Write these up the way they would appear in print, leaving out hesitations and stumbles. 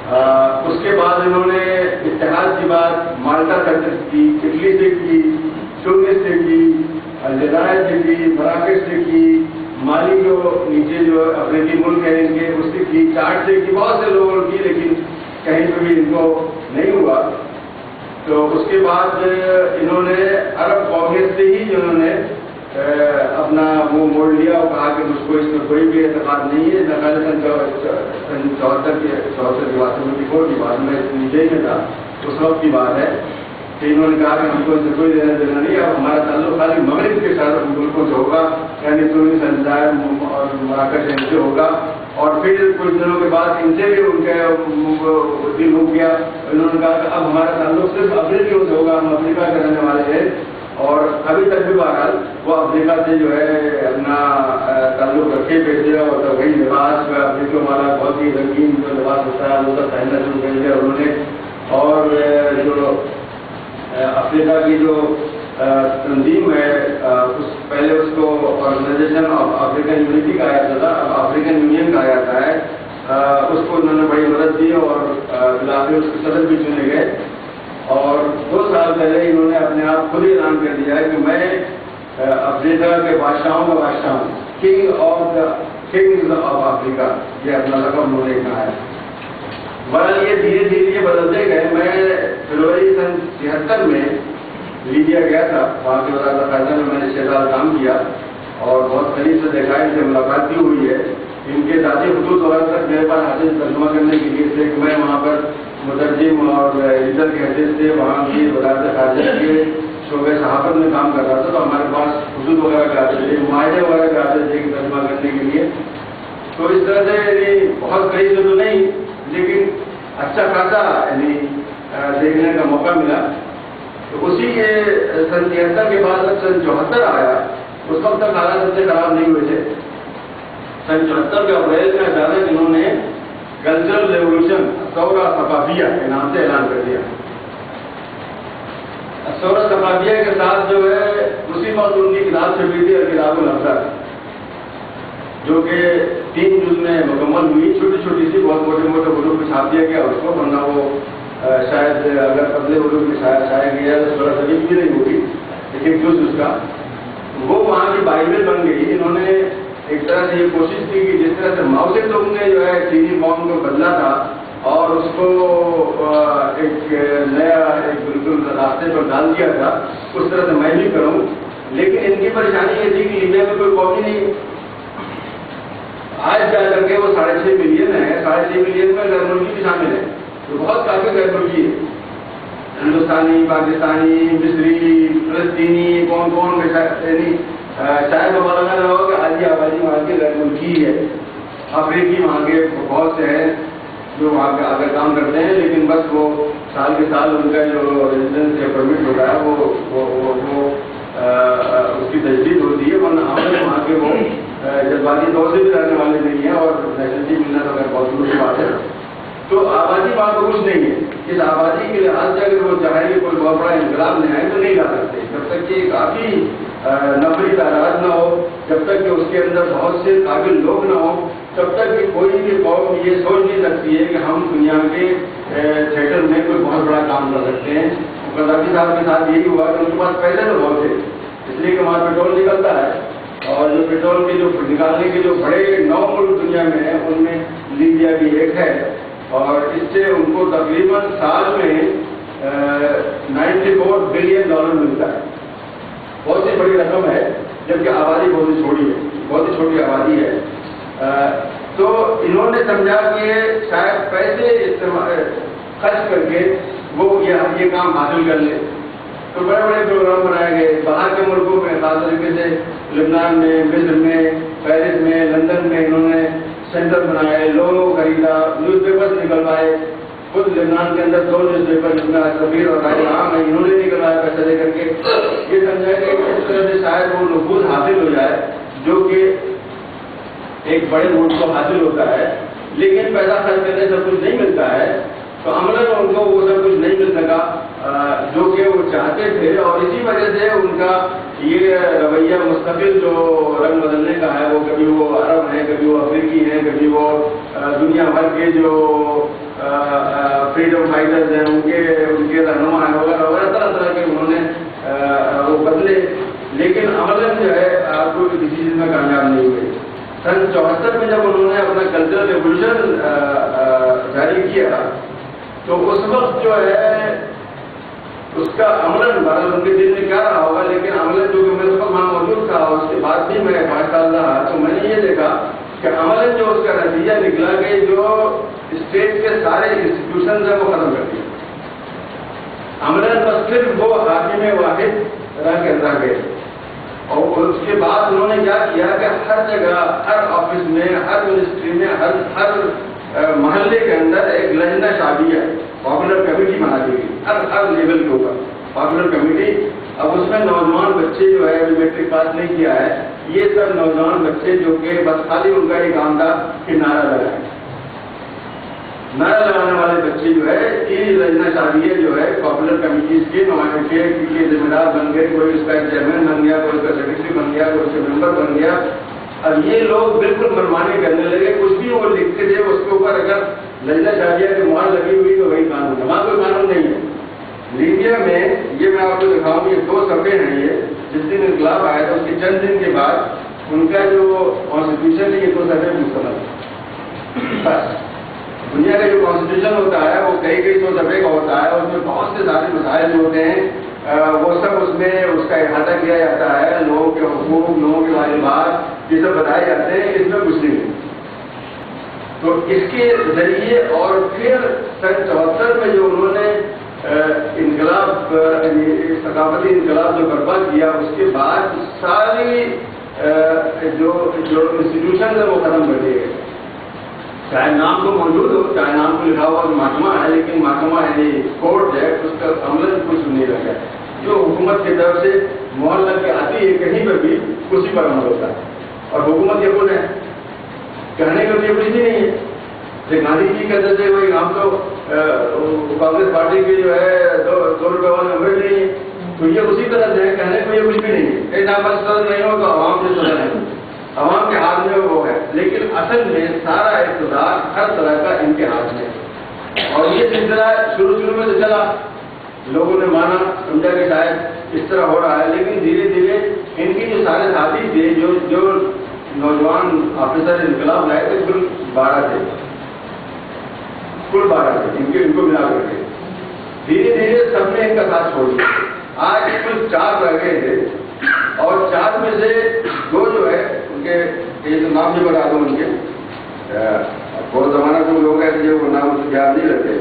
اس کے بعد انہوں نے اتحاد کی بات مالٹا سے کی، اٹلی سے کی، تونس سے کی، الجزائر سے کی، مراکش سے کی، مالی جو نیچے جو افریقی ملک ہیں ان کے اس سے کی، چاڈ سے کی، بہت سے لوگوں نے کی لیکن کہیں پہ بھی ان کو نہیں ہوا۔ تو اس کے بعد انہوں نے عرب قومیت سے ہی جنہوں نے اپنا منہ موڑ لیا اور کہا کہ مجھ کو اس میں کوئی بھی اعتقاد نہیں ہے، نہ سن 74 کی بات میں نیچے میں تھا اس وقت کی بات ہے کہ انہوں نے کہا کہ ہم کو اس سے کوئی لینا دینا نہیں، اب ہمارا تعلق خالی مغرب کے ساتھ ملکوں سے ہوگا، یعنی تونس، الجزائر اور مراکش ان سے ہوگا۔ اور پھر کچھ دنوں کے بعد ان سے بھی ان کے دل ہو گیا، انہوں نے کہا کہ اب ہمارا تعلق صرف افریقیوں سے ہوگا، ہم افریقہ کے رہنے والے ہیں۔ اور ابھی تک بھی بہرحال وہ افریقہ سے جو ہے اپنا تعلق رکھے بیٹھے، اور وہی لباس جو ہے افریقوں والا بہت ہی رنگین جو لباس ہوتا ہے وہ سب پہننا شروع کر دیا انہوں نے۔ اور جو افریقہ کی جو تنظیم ہے پہلے اس کو آرگنائزیشن آف افریقن یونٹی کہا جاتا تھا، اب افریقن یونین کہا جاتا ہے، اس کو انہوں نے بڑی مدد دی اور علاقے اس کے صدر بھی چنے گئے۔ اور 2 سال پہلے انہوں نے اپنے آپ خود ہی اعلان کر دیا ہے کہ میں افریقہ کے بادشاہوں کا بادشاہ ہوں، king of the kings of Africa, یہ اپنا لقب انہوں نے کہا ہے۔ بہرحال یہ دھیرے دھیرے یہ بدلتے گئے۔ میں فروری سن 73 میں لیبیا گیا تھا، وہاں کے وزارت خارجہ میں نے 6 سال کام کیا اور بہت قریب سے دیکھا، ان سے ملاقات بھی ہوئی ہے۔ ان کے ذاتی خطوط وغیرہ تک میرے پاس حاصل ترجمہ کرنے کے لیے تھے کہ میں وہاں پر مترجم اور ایڈیٹر کے حیثیت سے وہاں کی وزارت خارجہ کے شعبۂ صحافت میں کام کر رہا تھا، تو ہمارے پاس خطوط وغیرہ کے آتے تھے، معاہدے وغیرہ کے آتے تھے ترجمہ کرنے کے لیے۔ تو اس طرح سے بہت قریب سے تو نہیں لیکن اچھا خاصا دیکھنے کا موقع ملا۔ تو اسی کے سن 73 کے بعد جب سن 74 آیا، اس وقت تک حالات سب سے خراب نہیں ہوئے تھے۔ سن 74 کے اپریل میں اچانک انہوں نے کلچرل ریولوشن ثورہ ثقافیہ کے نام سے اعلان کر دیا۔ ثورہ ثقافیہ کے ساتھ جو ہے اسی وقت ان کی کتاب چھپی تھی الکتاب الابصار، جو کہ 3 جز میں مکمل ہوئی، چھوٹی چھوٹی سی، بہت موٹے موٹے حروف میں چھاپ دیا گیا اس کو، ورنہ وہ شاید اگر پتلے حروف میں چھایا گیا تو تھوڑا سلیف بھی نہیں ہوگی، لیکن جز اس کا وہ وہاں کی بائبل بن گئی۔ انہوں نے ایک طرح سے یہ کوشش کی کہ جس طرح سے ماؤ سے تم نے جو ہے چینی قوم کو بدلا تھا اور اس کو ایک نیا ایک بالکل راستے پر ڈال دیا تھا، اس طرح سے میں بھی کروں۔ لیکن ان کی پریشانی یہ تھی کہ لیبیا میں کوئی قوم ہی نہیں، آج جا کر کے وہ 6.5 ملین ہے، 6.5 ملین میں غیر ملکی بھی شامل ہے، تو بہت کافی غیر ملکی ہے، ہندوستانی، پاکستانی، مصری، فلسطینی، کون یعنی شاید وہ لگا رہا ہو کہ آدھی آبادی وہاں کی غیر ملکی ہے۔ افریقی وہاں کے بہت سے ہیں جو وہاں پہ آ کر کام کرتے ہیں، لیکن بس وہ سال کے سال ان کا جو ریزیڈنس یا پرمٹ ہوتا ہے وہ اس کی تجدید ہوتی ہے، ورنہ عمل وہاں کے وہ جذباتی طور سے بھی رہنے والے نہیں ہیں، اور نیشنلٹی ملنا تو بہت دور کی بات ہے۔ تو آبادی وہاں تو کچھ نہیں ہے، اس آبادی کے لحاظ سے اگر وہ چاہیں کہ کوئی بہت بڑا انقلاب نہیں آئے تو نہیں لا سکتے، جب تک کہ کافی نفری تعداد نہ ہو، جب تک کہ اس کے اندر بہت سے قابل لوگ نہ ہوں، تب تک کہ کوئی بھی قوم یہ سوچ نہیں سکتی ہے کہ ہم دنیا کے تھیٹر میں کوئی بہت بڑا کام کر سکتے ہیں۔ قذافی صاحب کے ساتھ یہی ہوا کہ ان کے پاس پیسے تو بہت تھے، اس لیے کہ وہاں پیٹرول نکلتا ہے، اور جو پیٹرول کے جو نکالنے کے جو بڑے 9 ملک دنیا میں ہیں ان میں لیبیا بھی ایک ہے، اور اس سے ان کو تقریباً سال میں $94 بلین ملتا ہے، بہت ہی بڑی رقم ہے، جبکہ آبادی بہت ہی چھوٹی ہے، بہت ہی چھوٹی آبادی ہے۔ تو انہوں نے سمجھا کہ شاید پیسے خرچ کر کے وہ یہ کام حاصل کر لیں، تو بڑے بڑے پروگرام بنائے گئے باہر کے ملکوں میں، خاص طریقے سے لبنان میں، مصر میں، پیرس میں، لندن میں انہوں نے سینٹر بنائے، لوگوں کو خریدا، نیوز پیپر نکلوائے، خود لبنان کے اندر 2 نیوز پیپر جس میں سفیر اور رائے عام ہے انہوں نے نکلوایا پیسے دے کر کے، یہ سمجھا کہ اس طرح سے شاید وہ نفوذ حاصل ہو جائے جو کہ ایک بڑے ملک کو حاصل ہوتا ہے، لیکن پیسہ خرچ کرنے سے کچھ نہیں ملتا ہے۔ تو عملاً ان کو وہ سب کچھ نہیں مل سکا جو کہ وہ چاہتے تھے، اور اسی وجہ سے ان کا یہ رویہ مستقل جو رنگ بدلنے کا ہے، وہ کبھی وہ عرب ہیں، کبھی وہ افریقی ہیں، کبھی وہ دنیا بھر کے جو فریڈم فائٹرز ہیں ان کے رہنما ہیں وغیرہ وغیرہ، طرح طرح کے انہوں نے وہ بدلے، لیکن عملاً جو ہے آپ کو کسی چیز میں کامیاب نہیں ہوئے۔ سن 74 میں جب انہوں نے اپنا کلچرل ریولیوشن جاری کیا تو اس وقت جو ہے اس کا عملاً بھارت ان کے دل میں کیا رہا ہوگا، لیکن عملاً جو کہ میں اس وقت وہاں موجود تھا، اس کے بعد بھی میں 5 سال رہا، تو میں نے یہ دیکھا کہ عملاً جو اس کا نتیجہ نکلا کہ جو اسٹیٹ کے سارے انسٹیٹیوشنز ہیں وہ ختم کر دیے، عملاً بس صرف وہ حاکم واحد رہ گئے۔ اور اس کے بعد انہوں نے کیا کیا کہ ہر جگہ، ہر آفس میں، ہر منسٹری میں، ہر محلے کے اندر ایک لجنہ شعبیہ پاپولر کمیٹی بنا دی گئی، ہر لیول کے اوپر پاپولر کمیٹی۔ اب اس میں نوجوان بچے جو ہے ابھی میٹرک پاس نہیں کیا ہے، یہ سب نوجوان بچے جو کہ بس خالی ان کا یہ کام تھا کہ نعرہ لگائیں، نعرہ لگانے والے بچے جو ہے یہ لجنہ شعبیہ جو ہے پاپولر کمیٹیز کے نمائندے کے ذمہ دار بن گئے، کوئی اس کا چیئرمین بن گیا، کوئی اس کا سیکرٹری بن گیا، کوئی اس کا ممبر بن گیا۔ اب یہ لوگ بالکل منمانی کرنے لگے، کچھ بھی وہ لکھتے تھے اس کے اوپر اگر لجنہ شعبیہ کی مہر لگی ہوئی تو وہی قانون ہے، وہاں کوئی قانون نہیں ہے۔ لیبیا میں یہ میں آپ کو دکھاؤں، یہ 2 صفحے ہیں، یہ جس دن انقلاب آیا تھا اس کے چند دن کے بعد ان کا جو کانسٹیٹیوشن ہے یہ 2 صفحے مکمل، بس دنیا کا جو کانسٹیٹیوشن ہوتا ہے وہ کئی 100 صفحے کا ہوتا ہے، اس میں بہت سے سارے مسائل جو ہوتے ہیں وہ سب اس میں اس کا احاطہ کیا جاتا ہے، لوگوں کے حقوق، لوگوں کے واجبات یہ سب بتائے جاتے ہیں، اس میں کچھ نہیں ہے۔ تو اس کے ذریعے اور پھر سن 74 میں جو انہوں نے انقلاب، ثقافتی انقلاب جو برپا کیا، اس کے بعد ساری جو انسٹیٹیوشن ہے وہ ختم کر دیے گئے، چاہے نام تو موجود ہو، چاہے نام کو لکھا ہوا محکمہ ہے، لیکن محکمہ یعنی کورٹ ہے، اس کا عمل کچھ نہیں رکھا ہے۔ جو حکومت کی طرف سے مہر لگ کے آتی ہے کہیں پر بھی اسی پر عمل ہوتا ہے، اور حکومت یہ خود ہے، کہنے کا تو کچھ بھی نہیں ہے۔ گاندھی جی کہتے تھے بھائی ہم تو کانگریس پارٹی کے جو ہے 2 روپے والے ممبر نہیں ہے، تو یہ اسی طرح سے کہنے کو یہ کچھ بھی نہیں ہے، کہیں نامزد صدر نہیں ہو تو عوام سے صدر ہے، عوام کے ہاتھ میں وہ ہے، لیکن اصل میں سارا اقتدار ہر طرح کا ان کے ہاتھ میں ہے۔ اور یہ سلسلہ شروع میں تو چلا، لوگوں نے مانا، سمجھا کہ شاید اس طرح ہو رہا ہے، لیکن دھیرے دھیرے ان کی جو سارے ساتھی تھے، جو نوجوان آفیسر انقلاب لائے تھے، کل 12 تھے، ان کو ملا کر کے دھیرے دھیرے سب نے ان کا ساتھ چھوڑ دیا۔ آج کل 4 رہ گئے تھے، اور 4 میں سے 2 جو ہے ان کے یہ نام بھی بتا دوں ان کے، بہت زمانہ کو لوگ ایسے جو نام یاد نہیں رکھتے۔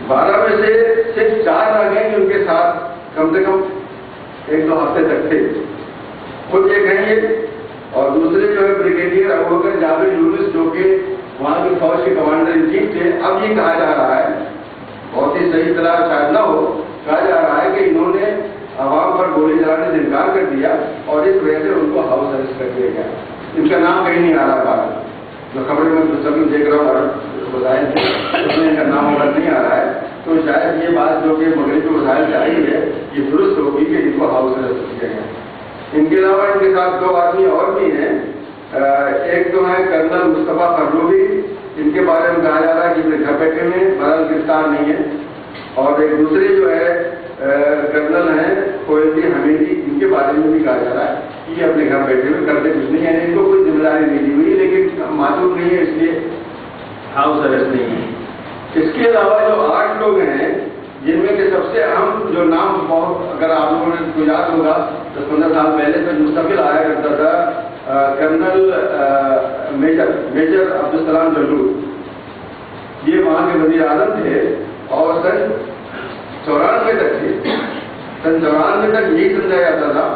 12 میں سے صرف 4 رہ گئے کہ ان کے ساتھ کم سے کم 1-2 ہفتے تک تھے، خود ایک ہیں یہ، اور دوسرے جو ہے بریگیڈیئر ابوبکر جابر یونس جو کہ وہاں کے فوج کے کمانڈر ان چیف تھے۔ اب یہ کہا جا رہا ہے، بہت ہی صحیح اطلاع شاید نہ ہو، کہا جا رہا ہے کہ انہوں نے عوام پر گولی چلانے سے انکار کر دیا اور اس وجہ سے ان کو ہاؤس اریسٹ کر دیا گیا۔ ان کا نام کہیں نہیں آ رہا تھا، جو خبریں میں سب دیکھ رہا ہوں وسائل اس میں ان کا نام وغیرہ نہیں آ رہا ہے، تو شاید یہ بات جو کہ مغربی وسائل سے آئی ہے یہ درست ہوگی کہ ان کو ہاؤس اریسٹ کیا گیا۔ ان کے علاوہ ان کے ساتھ 2 آدمی اور بھی ہیں، ایک تو ہے کرنل مصطفیٰ فرلوی، ان کے بارے میں کہا جا رہا ہے کہ اپنے گھر بیٹھے میں بہرحال گرفتار نہیں ہے، اور ایک دوسرے جو ہے کرنل ہیں کوئلتی حمیدی، ان کے بارے میں بھی کہا جا رہا ہے کہ یہ اپنے گھر بیٹھے میں کرتے کچھ نہیں ہے، ان کو کوئی ذمہ داری نہیں دی ہوئی، لیکن معلوم نہیں ہے اس لیے ہاؤس اریسٹ نہیں ہے۔ اس کے علاوہ جو 8 لوگ ہیں جن میں کہ سب سے اہم جو نام بہت اگر آپ لوگوں نے کو یاد ہوگا 10-15 سال پہلے سے مستقل آیا کرتا تھا، کرنل میجر عبدالسلام جلول، یہ وہاں کے وزیر اعظم تھے اور سن 94 تک تھے۔ سن 94 تک یہی سمجھا جاتا تھا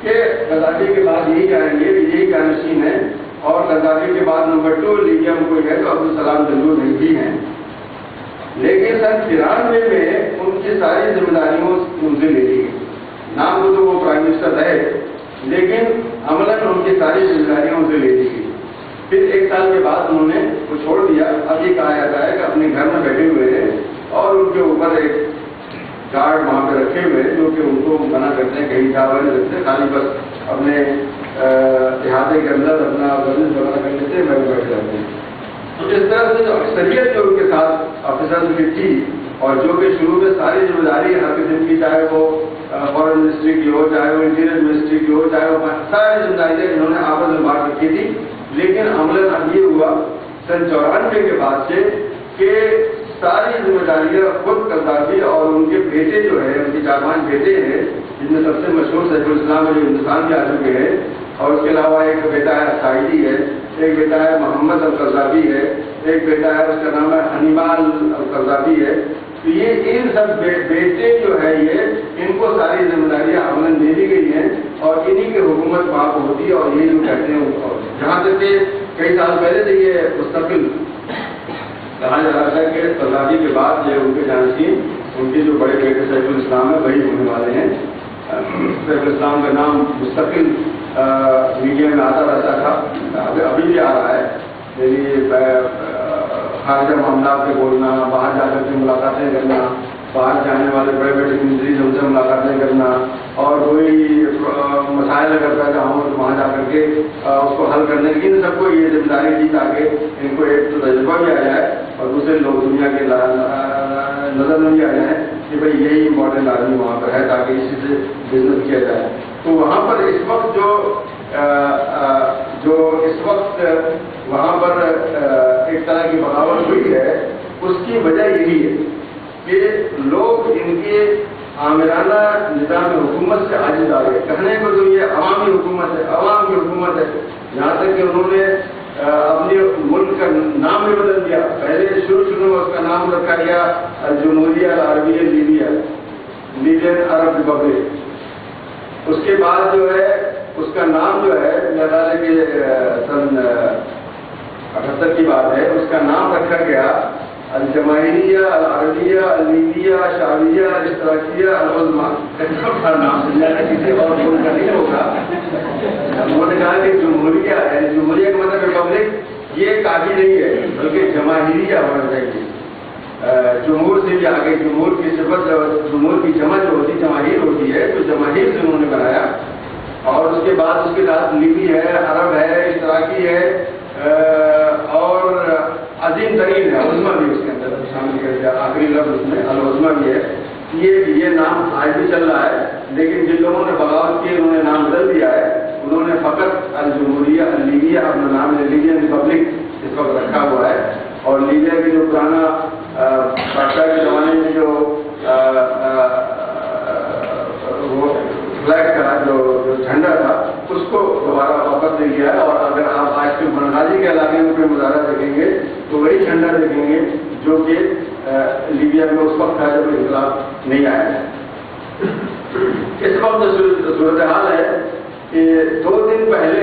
کہ غدافی کے بعد یہی جائیں گے، یہی جانشین ہیں، اور غدافی کے بعد نمبر 2 لیبیا میں کوئی ہے تو عبدالسلام جلول بھی ہیں۔ لیکن سن 93 میں ان کی ساری ذمہ داریوں ان سے لے لی گئی۔ نام تو وہ پرائم منسٹر رہے، لیکن عملاً ان کی ساری ذمہ داریاں ان سے لے لی گئی. پھر 1 سال کے بعد انہوں نے وہ چھوڑ دیا. اب یہ کہا جاتا ہے کہ اپنے گھر میں بیٹھے ہوئے ہیں اور ان کے اوپر ایک گارڈ وہاں پہ رکھے ہوئے جو کہ ان کو منع کرتے ہیں کہیں جا نہیں رکھتے, خالی بس اپنے احاطے کے اندر اپنا ورزش وغیرہ کر لیتے ہیں, بیٹھ جاتے ہیں. تو اس طرح سے جو اکثریت جو ان کے ساتھ آفیسرز کی تھی اور جو کہ شروع میں ساری ذمہ داری ہر قسم کی, چاہے وہ فارن منسٹری کی ہو, چاہے وہ انٹیریئر منسٹری کی ہو, چاہے وہ ساری ذمہ داریاں انہوں نے آپس میں بانٹ رکھی تھی. لیکن عملاً اب یہ ہوا سن 94 کے بعد سے کہ ساری ذمہ داریاں خود قذافی اور ان کے بیٹے جو ہیں, ان کے 4-5 بیٹے ہیں, جن میں سب سے مشہور سیف الاسلام ہے جو ہندوستان کے آ چکے ہیں, اور اس کے علاوہ ایک بیٹا ہے سائیدی ہے, ایک بیٹا ہے محمد القذافی ہے, ایک بیٹا ہے اس کا نام ہے حنیبال القذافی ہے. تو یہ ان سب بیٹے جو ہے یہ ان کو ساری ذمہ داریاں عملاً دے دی گئی ہیں اور انہی کی حکومت وہاں پہ ہوتی ہے. اور یہ جو کہتے ہیں جہاں تک کہ کئی سال پہلے سے یہ مستقل کہا جا رہا تھا کہ قذافی کے بعد جو ان کے جانشین ان کے جو بڑے بیٹے سیف الاسلام ہے وہی ہونے والے ہیں. سیف الاسلام کا نام مستقل میڈیا میں آتا رہتا تھا, ابھی بھی آ رہا ہے. یعنی خارجہ معاملات پہ بولنا, باہر جا کر کے ملاقاتیں کرنا, باہر جانے والے بڑے بڑے منتری ان سے ملاقاتیں کرنا, اور کوئی مسائل اگر پیدا ہوں تو وہاں جا کر کے اس کو حل کرنے کی, ان سب کو یہ ذمہ داری دی تاکہ ان کو ایک تو تجربہ بھی آ جائے اور دوسرے لوگ دنیا کے نظر میں بھی آ جائیں کہ بھائی یہی امپورٹنٹ آدمی وہاں پر ہے تاکہ اسی سے بزنس کیا جائے. تو وہاں پر اس وقت جو اس وقت وہاں پر ایک طرح کی بغاوت ہوئی ہے, اس کی وجہ یہی ہے کہ لوگ ان کے آمرانہ نظام حکومت سے عاجز آ گئے. کہنے کو تو یہ عوامی حکومت ہے, عوام کی حکومت ہے, یہاں تک کہ انہوں نے اپنے ملک کا نام بھی بدل دیا. پہلے شروع میں اس کا نام رکھا گیا جمہوریہ العربیہ لیبیا, لیبین عرب ریپبلک. اس کے بعد جو ہے اس کا نام جو ہے میرا خیال ہے کہ سن 78 کی بات ہے, اس کا نام رکھا گیا الجماہیریہ العربیہ اللیبیہ شعبیہ اشتراکیہ العظمیٰ. نام سمجھا کسی اور ملک کا نہیں ہوگا. انہوں نے کہا کہ جمہوریہ ہے, جمہوریہ کا مطلب ریپبلک, یہ کافی نہیں ہے بلکہ جماہیریہ ہونا چاہیے. جمہور سے بھی آگے, جمہور کی صفت, جمہور کی جمع جو ہوتی جماہیر ہوتی ہے, تو جماہیر سے انہوں نے بنایا. اور اس کے بعد اس کے ساتھ لیبی ہے, عرب ہے, اشتراکی ہے, اور عظیم ترین ہے عظمیٰ بھی اس کے اندر شامل کیا گیا. آخری لفظ اس میں العظمیٰ بھی ہے. یہ نام آج بھی چل رہا ہے, لیکن جن لوگوں نے بغاوت کی انہوں نے نام بدل دیا ہے. انہوں نے فقط الجمہوریہ اللیبیہ اپنا نام لیبین ریپبلک اس وقت رکھا ہوا ہے. اور لیبیا کے جو پرانا بادشاہ کے زمانے میں جو وہ فلیگ کا جو جھنڈا تھا اس کو دوبارہ واپس لے لیا ہے. اور اگر آپ آج کے بنغازی کے علاقے میں کوئی مظاہرہ دیکھیں گے تو وہی جھنڈا دیکھیں گے جو کہ لیبیا میں اس وقت تھا جب انقلاب نہیں آیا ہے. اس وقت صورتحال ہے کہ 2 دن پہلے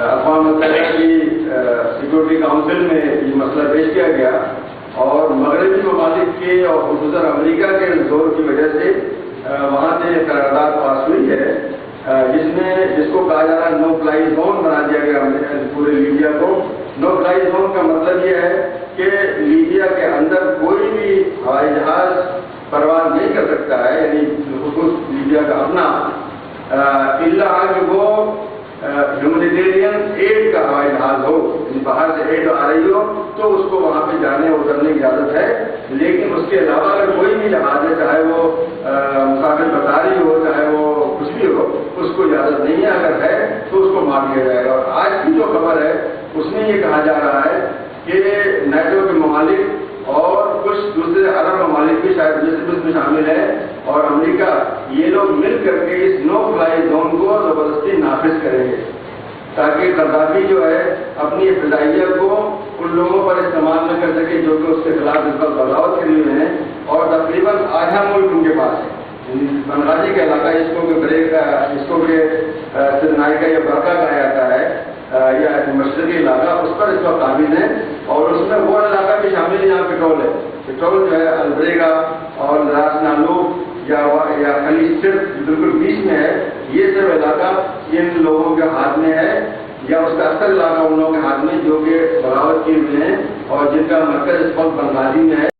اقوام متحدہ کی سیکورٹی کاؤنسل میں یہ مسئلہ پیش کیا گیا اور مغربی ممالک کے اور خصوصاً امریکہ کے زور کی وجہ سے وہاں سے قرارداد پاس ہوئی ہے جس کو کہا جا رہا ہے نو فلائی زون بنا دیا گیا پورے لیبیا کو. نو فلائی زون کا مطلب یہ ہے کہ لیبیا کے اندر کوئی بھی ہوائی جہاز پرواز نہیں کر سکتا ہے, یعنی خصوص لیبیا کا اپنا, الا کہ وہ ہیومینیٹیرین ایڈ کا ہوائی جہاز ہو, باہر سے ایڈ آ رہی ہو تو اس کو وہاں پہ جانے اترنے کی اجازت ہے. لیکن اس کے علاوہ اگر کوئی بھی جہاز ہے, چاہے وہ مسافر بطاری ہو, چاہے وہ کچھ بھی ہو, اس کو اجازت نہیں ہے. اگر ہے تو اس کو مار دیا جائے گا. اور آج کی جو خبر ہے اس میں یہ کہا جا رہا ہے کہ نیٹو کے ممالک اور کچھ دوسرے عرب ممالک بھی شاید اس میں شامل ہیں اور امریکہ, یہ لوگ مل کر کے اس نو فلائی زون کو زبردستی نافذ کریں گے تاکہ قذافی جو ہے اپنی فضائیہ کو ان لوگوں پر استعمال نہ کر سکے جو کہ اس کے خلاف اس پر بغاوت کری ہوئے ہیں. اور تقریباً آدھا ملک ان کے پاس ہے, بنغازی کا علاقہ جس کو کہ بریک جس کو کہ سرنائی کا یا برقع کہا جاتا ہے یا مشرقی علاقہ, اس پر اس وقت قابل ہے. اور اس میں وہ علاقہ بھی شامل ہے جہاں پٹرول ہے. پٹرول جو ہے البریگا اور راس نالو یا خلیج صرف بالکل بیچ میں ہے، یہ سب علاقہ ان لوگوں کے ہاتھ میں ہے، یا اس کا اصل علاقہ ان لوگوں کے ہاتھ میں جو کہ بغاوت کیے ہوئے ہیں اور جن کا مرکز اس وقت بنگالی میں ہے۔